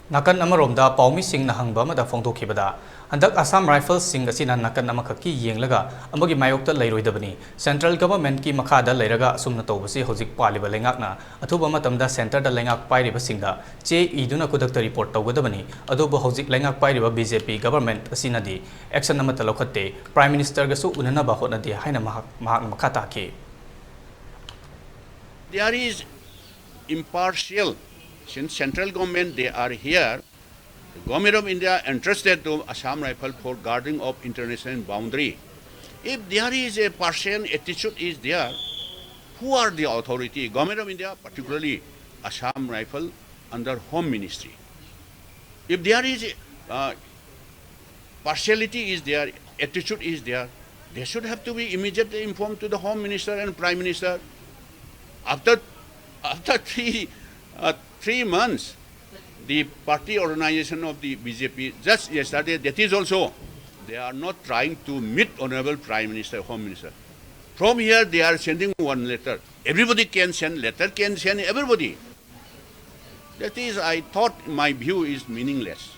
Nakan Amaromda, Paumi Singh Nahangba, Mada Fonto Kibada, and the Assam Rifles Sing Asina Nakan Namakaki Yenglaga, Amagi Mayokta Leroidabani, Central Government Ki Makada Leraga, Sumnatobasi, Hosik Paliba Leingakna, Atubamatamda Center the Leingak Piriba Singa, J. Iduna Kudakta report Tawudabani, Adobo Hosik Leingak Piriba BJP government Asinadi, Action Namatalokate, Prime Minister Gasu Unanaba Honadi, Haina Makataki. There is impartial. Since central government they are here, the government of India entrusted to Assam Rifle for guarding of international boundary. If there is a partial attitude is there, who are the authority? Government of India, particularly Assam Rifle under Home Ministry. If there is partiality is there, attitude is there, they should have to be immediately informed to the Home Minister and Prime Minister. After 3 months, the party organization of the BJP, just yesterday, that is also, they are not trying to meet Honorable Prime Minister, Home Minister. From here, they are sending one letter. Everybody can send letter, can send everybody. That is, I thought my view is meaningless.